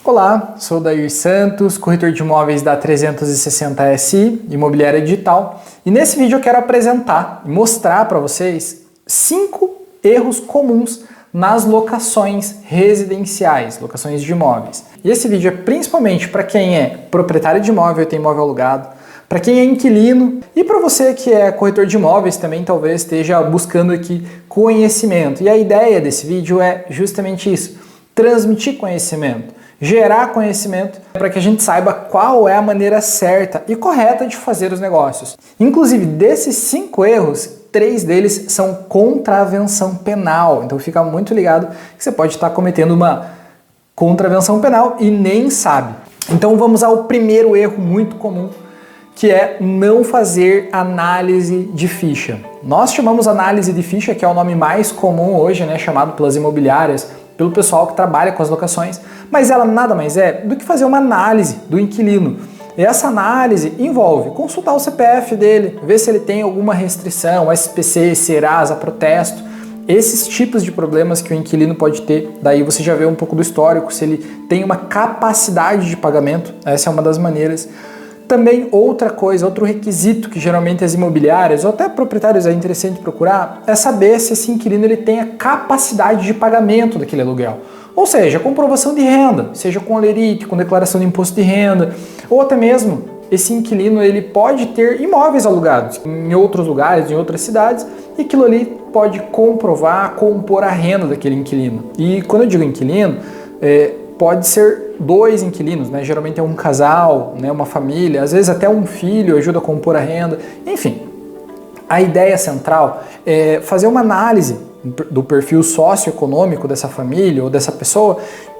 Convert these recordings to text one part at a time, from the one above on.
Olá, sou Dair Santos, corretor de imóveis da 360SI, Imobiliária Digital, e nesse vídeo eu quero apresentar e mostrar para vocês 5 erros comuns nas locações residenciais, locações de imóveis. E esse vídeo é principalmente para quem é proprietário de imóvel e tem imóvel alugado, para quem é inquilino e para você que é corretor de imóveis também talvez esteja buscando aqui conhecimento. E a ideia desse vídeo é justamente isso, transmitir conhecimento, gerar conhecimento para que a gente saiba qual é a maneira certa e correta de fazer os negócios. Inclusive, desses 5 erros, 3 deles são contravenção penal. Então fica muito ligado que você pode estar cometendo uma contravenção penal e nem sabe. Então vamos ao primeiro erro muito comum, que é não fazer análise de ficha. Nós chamamos análise de ficha, que é o nome mais comum hoje, né, chamado pelas imobiliárias, pelo pessoal que trabalha com as locações, mas ela nada mais é do que fazer uma análise do inquilino. E essa análise envolve consultar o CPF dele, ver se ele tem alguma restrição, SPC, Serasa, protesto, esses tipos de problemas que o inquilino pode ter. Daí você já vê um pouco do histórico, se ele tem uma capacidade de pagamento, essa é uma das maneiras. Também outra coisa, outro requisito que geralmente as imobiliárias ou até proprietários é interessante procurar é saber se esse inquilino ele tem a capacidade de pagamento daquele aluguel. Ou seja, comprovação de renda, seja com olerite, com declaração de imposto de renda, ou até mesmo esse inquilino ele pode ter imóveis alugados em outros lugares, em outras cidades, e aquilo ali pode comprovar, compor a renda daquele inquilino. E quando eu digo inquilino, pode ser 2 inquilinos, né? Geralmente é um casal, né? Uma família, às vezes até um filho ajuda a compor a renda, enfim. A ideia central é fazer uma análise do perfil socioeconômico dessa família ou dessa pessoa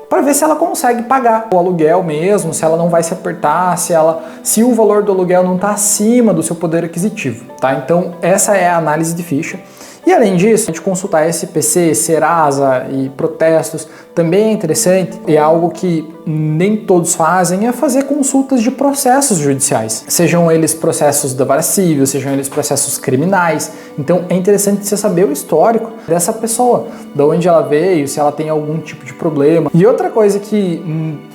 para ver se ela consegue pagar o aluguel mesmo, se ela não vai se apertar, se o valor do aluguel não está acima do seu poder aquisitivo, tá? Então essa é a análise de ficha. E além disso, a gente consultar SPC, Serasa e protestos também é interessante, e é algo que nem todos fazem, é fazer consultas de processos judiciais, sejam eles processos da vara civil, sejam eles processos criminais. Então é interessante você saber o histórico dessa pessoa, de onde ela veio, se ela tem algum tipo de problema. E outra coisa que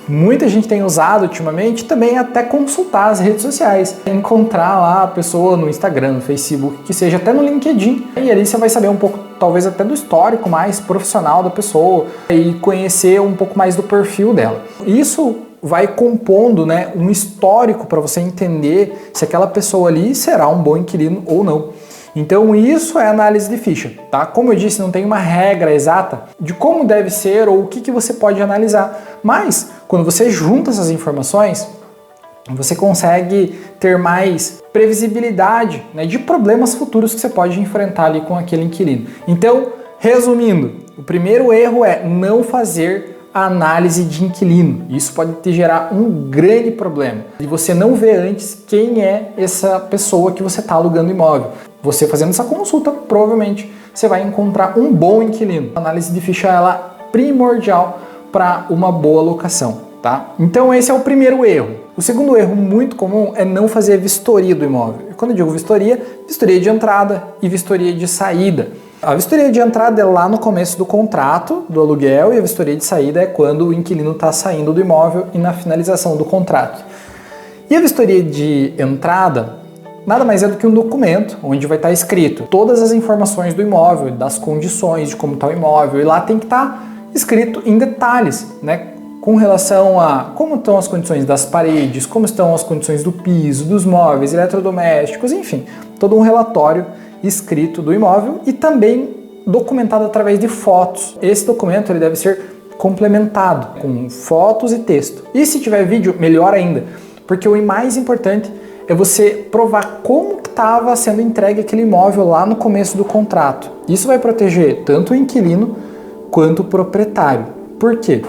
muita gente tem usado ultimamente também é até consultar as redes sociais, encontrar lá a pessoa no Instagram, no Facebook, que seja até no LinkedIn, e ali você vai saber um pouco, talvez até do histórico mais profissional da pessoa e conhecer um pouco mais do perfil dela. Isso vai compondo, né, um histórico para você entender se aquela pessoa ali será um bom inquilino ou não. Então isso é análise de ficha, tá? Como eu disse, não tem uma regra exata de como deve ser ou o que você pode analisar, mas quando você junta essas informações, você consegue ter mais previsibilidade, né, de problemas futuros que você pode enfrentar ali com aquele inquilino. Então, resumindo, o primeiro erro é não fazer a análise de inquilino. Isso pode te gerar um grande problema. E você não vê antes quem é essa pessoa que você está alugando imóvel. Você fazendo essa consulta, provavelmente você vai encontrar um bom inquilino. A análise de ficha ela é primordial para uma boa locação, tá? Então esse é o primeiro erro. O segundo erro muito comum é não fazer vistoria do imóvel. E quando eu digo vistoria, vistoria de entrada e vistoria de saída. A vistoria de entrada é lá no começo do contrato do aluguel e a vistoria de saída é quando o inquilino está saindo do imóvel e na finalização do contrato. E a vistoria de entrada nada mais é do que um documento onde vai estar escrito todas as informações do imóvel, das condições de como está o imóvel, e lá tem que estar escrito em detalhes, né? Com relação a como estão as condições das paredes, como estão as condições do piso, dos móveis, eletrodomésticos, enfim, todo um relatório escrito do imóvel e também documentado através de fotos. Esse documento ele deve ser complementado com fotos e texto. E se tiver vídeo, melhor ainda, porque o mais importante é você provar como estava sendo entregue aquele imóvel lá no começo do contrato. Isso vai proteger tanto o inquilino quanto o proprietário. Por quê?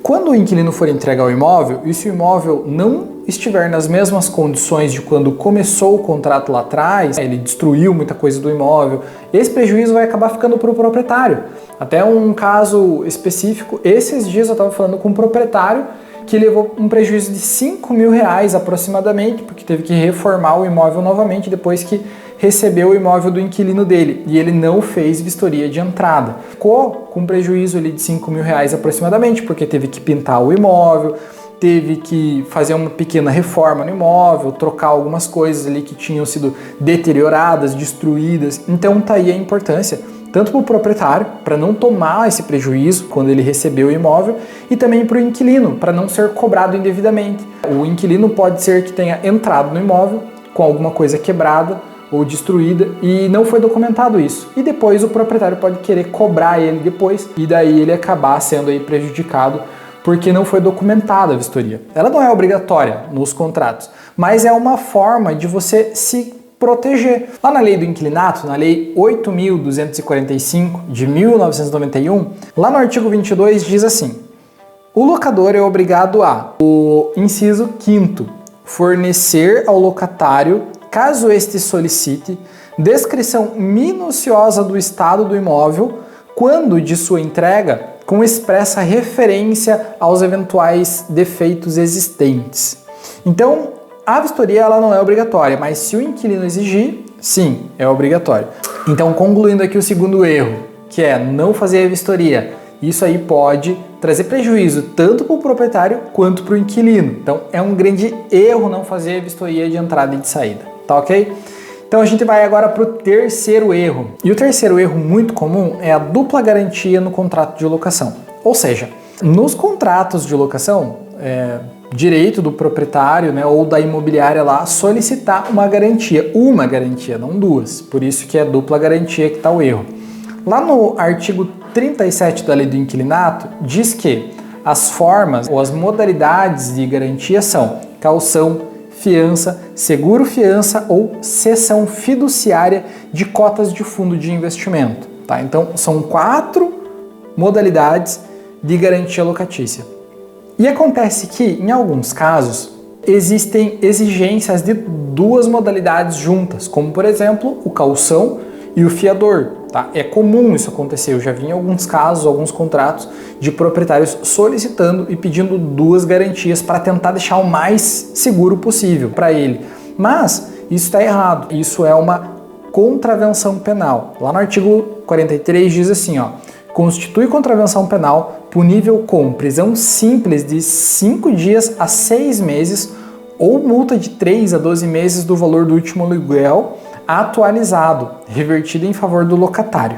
Quando o inquilino for entregar o imóvel, e se o imóvel não estiver nas mesmas condições de quando começou o contrato lá atrás, ele destruiu muita coisa do imóvel, esse prejuízo vai acabar ficando para o proprietário. Até um caso específico, esses dias eu estava falando com um proprietário que levou um prejuízo de R$5.000 aproximadamente, porque teve que reformar o imóvel novamente depois que recebeu o imóvel do inquilino dele e ele não fez vistoria de entrada. Ficou com prejuízo ali de R$ 5.000 aproximadamente, porque teve que pintar o imóvel, teve que fazer uma pequena reforma no imóvel, trocar algumas coisas ali que tinham sido deterioradas, destruídas. Então tá aí a importância, tanto para o proprietário, para não tomar esse prejuízo quando ele recebeu o imóvel, e também para o inquilino, para não ser cobrado indevidamente. O inquilino pode ser que tenha entrado no imóvel com alguma coisa quebrada ou destruída e não foi documentado isso. E depois o proprietário pode querer cobrar ele depois e daí ele acabar sendo aí prejudicado porque não foi documentada a vistoria. Ela não é obrigatória nos contratos, mas é uma forma de você se proteger. Lá na lei do inquilinato, na lei 8.245 de 1991, lá no artigo 22 diz assim: o locador é obrigado a, o inciso 5º, fornecer ao locatário, caso este solicite, descrição minuciosa do estado do imóvel quando de sua entrega, com expressa referência aos eventuais defeitos existentes. Então, a vistoria ela não é obrigatória, mas se o inquilino exigir, sim, é obrigatório. Então, concluindo aqui o segundo erro, que é não fazer a vistoria, isso aí pode trazer prejuízo tanto para o proprietário quanto para o inquilino. Então, é um grande erro não fazer a vistoria de entrada e de saída, tá ok? Então a gente vai agora para o terceiro erro. E o terceiro erro muito comum é a dupla garantia no contrato de locação. Ou seja, nos contratos de locação, direito do proprietário, né, ou da imobiliária lá solicitar uma garantia, não duas. Por isso que é dupla garantia que está o erro. Lá no artigo 37 da lei do inquilinato diz que as formas ou as modalidades de garantia são caução, fiança, seguro-fiança ou cessão fiduciária de cotas de fundo de investimento. Tá? Então, são 4 modalidades de garantia locatícia. E acontece que, em alguns casos, existem exigências de 2 modalidades juntas, como, por exemplo, o calção e o fiador. Tá? É comum isso acontecer, eu já vi em alguns casos, alguns contratos de proprietários solicitando e pedindo 2 garantias para tentar deixar o mais seguro possível para ele. Mas isso está errado, isso é uma contravenção penal. Lá no artigo 43 diz assim, ó, constitui contravenção penal punível com prisão simples de 5 dias a 6 meses ou multa de 3 a 12 meses do valor do último aluguel atualizado, revertido em favor do locatário.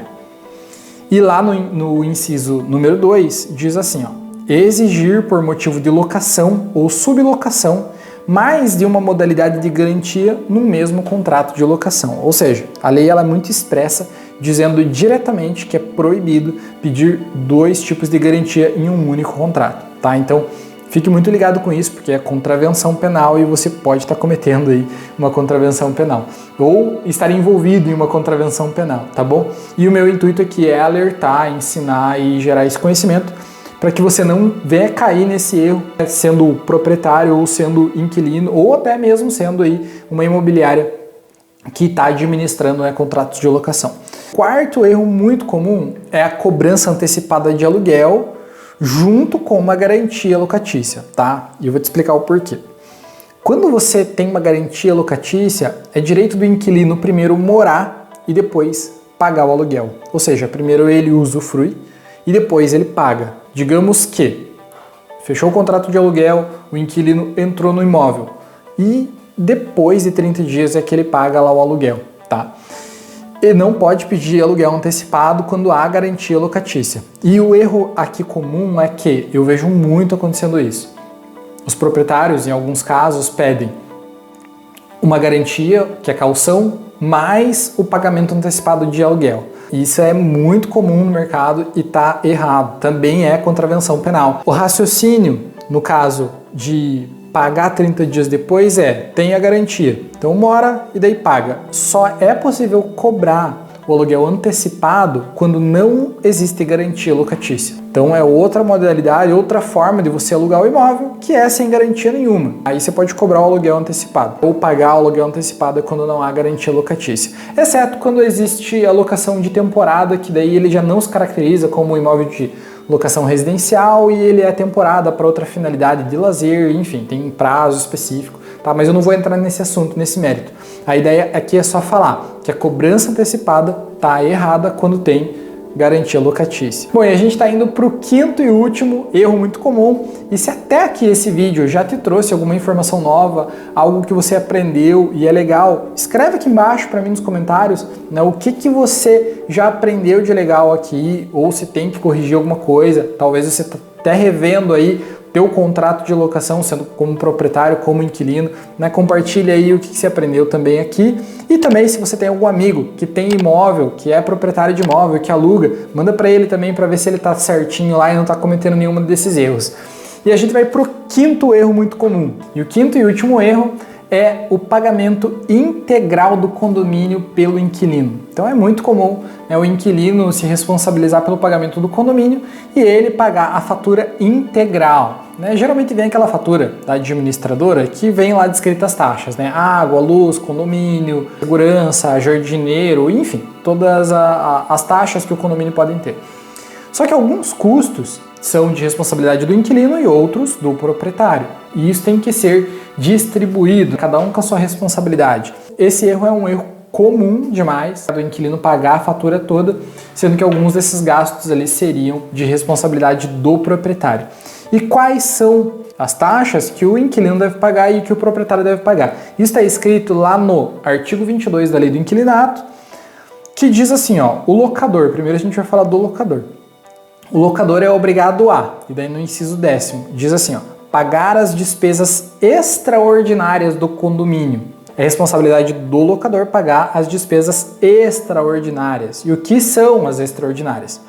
E lá no inciso número 2, diz assim, ó, exigir por motivo de locação ou sublocação mais de uma modalidade de garantia no mesmo contrato de locação. Ou seja, a lei ela é muito expressa, dizendo diretamente que é proibido pedir 2 tipos de garantia em um único contrato, tá? Então, fique muito ligado com isso, porque é contravenção penal e você pode estar cometendo aí uma contravenção penal. Ou estar envolvido em uma contravenção penal, tá bom? E o meu intuito aqui é alertar, ensinar e gerar esse conhecimento para que você não venha cair nesse erro, sendo proprietário ou sendo inquilino, ou até mesmo sendo aí uma imobiliária que está administrando, né, contratos de locação. Quarto erro muito comum é a cobrança antecipada de aluguel junto com uma garantia locatícia, tá? E eu vou te explicar o porquê. Quando você tem uma garantia locatícia, é direito do inquilino primeiro morar e depois pagar o aluguel. Ou seja, primeiro ele usufrui e depois ele paga. Digamos que fechou o contrato de aluguel, o inquilino entrou no imóvel e depois de 30 dias é que ele paga lá o aluguel, tá? E não pode pedir aluguel antecipado quando há garantia locatícia. E o erro aqui comum é que eu vejo muito acontecendo isso. Os proprietários, em alguns casos, pedem uma garantia, que é caução, mais o pagamento antecipado de aluguel. Isso é muito comum no mercado e está errado. Também é contravenção penal. O raciocínio, no caso de pagar 30 dias depois tem a garantia. Então mora e daí paga. Só é possível cobrar o aluguel antecipado quando não existe garantia locatícia. Então é outra modalidade, outra forma de você alugar o imóvel que é sem garantia nenhuma. Aí você pode cobrar o aluguel antecipado ou pagar o aluguel antecipado quando não há garantia locatícia. Exceto quando existe a locação de temporada, que daí ele já não se caracteriza como um imóvel de locação residencial e ele é temporada para outra finalidade de lazer, enfim, tem um prazo específico, tá? Mas eu não vou entrar nesse assunto, nesse mérito. A ideia aqui é só falar que a cobrança antecipada tá errada quando tem garantia locatícia. Bom, e a gente está indo para o quinto e último erro muito comum. E se até aqui esse vídeo já te trouxe alguma informação nova, algo que você aprendeu e é legal, escreve aqui embaixo para mim nos comentários, né, o que você já aprendeu de legal aqui, ou se tem que corrigir alguma coisa. Talvez você está até revendo aí teu contrato de locação, sendo como proprietário, como inquilino, né? Compartilha aí o que você aprendeu também aqui. E também, se você tem algum amigo que tem imóvel, que é proprietário de imóvel, que aluga, manda para ele também para ver se ele tá certinho lá e não tá cometendo nenhum desses erros. E a gente vai pro quinto erro muito comum. E o quinto e último erro é o pagamento integral do condomínio pelo inquilino. Então é muito comum, né, o inquilino se responsabilizar pelo pagamento do condomínio e ele pagar a fatura integral. Né? Geralmente vem aquela fatura da administradora que vem lá descritas as taxas, né? Água, luz, condomínio, segurança, jardineiro, enfim, todas as taxas que o condomínio pode ter. Só que alguns custos são de responsabilidade do inquilino e outros do proprietário. E isso tem que ser distribuído, cada um com a sua responsabilidade. Esse erro é um erro comum demais, do inquilino pagar a fatura toda, sendo que alguns desses gastos ali seriam de responsabilidade do proprietário. E quais são as taxas que o inquilino deve pagar e que o proprietário deve pagar? Isso está escrito lá no artigo 22 da Lei do Inquilinato, que diz assim, ó, o locador, primeiro a gente vai falar do locador. O locador é obrigado a, e daí no inciso 10º, diz assim, ó, pagar as despesas extraordinárias do condomínio. É responsabilidade do locador pagar as despesas extraordinárias. E o que são as extraordinárias?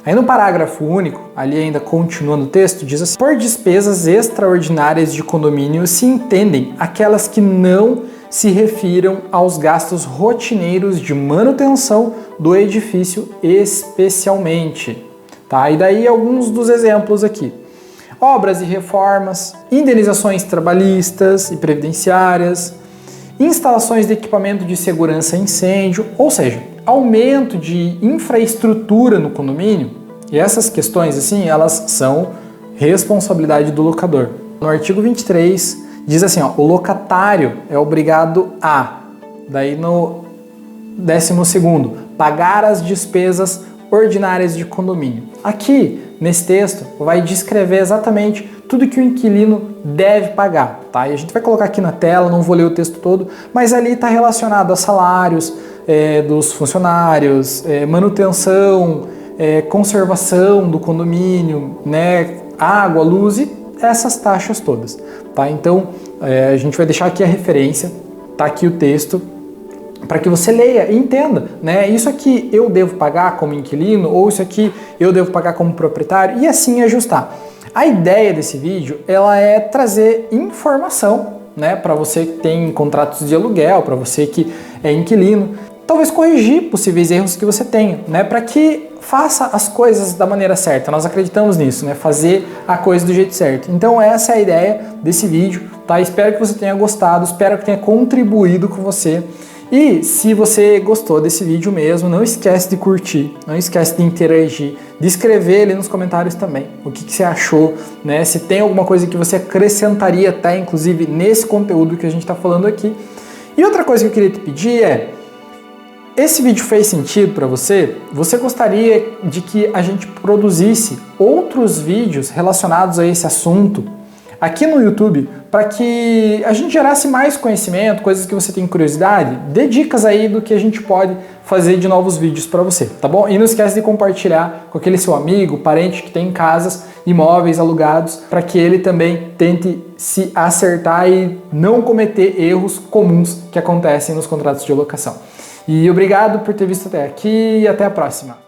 Aí no parágrafo único, ali ainda continuando o texto, diz assim, por despesas extraordinárias de condomínio se entendem aquelas que não se refiram aos gastos rotineiros de manutenção do edifício especialmente. Tá? E daí alguns dos exemplos aqui. Obras e reformas, indenizações trabalhistas e previdenciárias, instalações de equipamento de segurança e incêndio, ou seja, aumento de infraestrutura no condomínio. E essas questões, assim, elas são responsabilidade do locador. No artigo 23 diz assim, ó, o locatário é obrigado a, daí no 12º, pagar as despesas ordinárias de condomínio. Aqui, nesse texto, vai descrever exatamente tudo que o inquilino deve pagar, tá? E a gente vai colocar aqui na tela, não vou ler o texto todo, mas ali está relacionado a salários dos funcionários, manutenção, conservação do condomínio, né? Água, luz e essas taxas todas, tá? Então, a gente vai deixar aqui a referência, tá aqui o texto, para que você leia e entenda, né? Isso aqui eu devo pagar como inquilino ou isso aqui eu devo pagar como proprietário e assim ajustar. A ideia desse vídeo, ela é trazer informação, né, para você que tem contratos de aluguel, para você que é inquilino, talvez corrigir possíveis erros que você tenha, né, para que faça as coisas da maneira certa. Nós acreditamos nisso, né, fazer a coisa do jeito certo. Então essa é a ideia desse vídeo, tá? Espero que você tenha gostado, espero que tenha contribuído com você. E se você gostou desse vídeo mesmo, não esquece de curtir, não esquece de interagir, de escrever ali nos comentários também o que você achou, né? Se tem alguma coisa que você acrescentaria até, inclusive, nesse conteúdo que a gente está falando aqui. E outra coisa que eu queria te pedir é, esse vídeo fez sentido para você? Você gostaria de que a gente produzisse outros vídeos relacionados a esse assunto aqui no YouTube, para que a gente gerasse mais conhecimento, coisas que você tem curiosidade? Dê dicas aí do que a gente pode fazer de novos vídeos para você, tá bom? E não esquece de compartilhar com aquele seu amigo, parente que tem casas, imóveis alugados, para que ele também tente se acertar e não cometer erros comuns que acontecem nos contratos de locação. E obrigado por ter visto até aqui e até a próxima.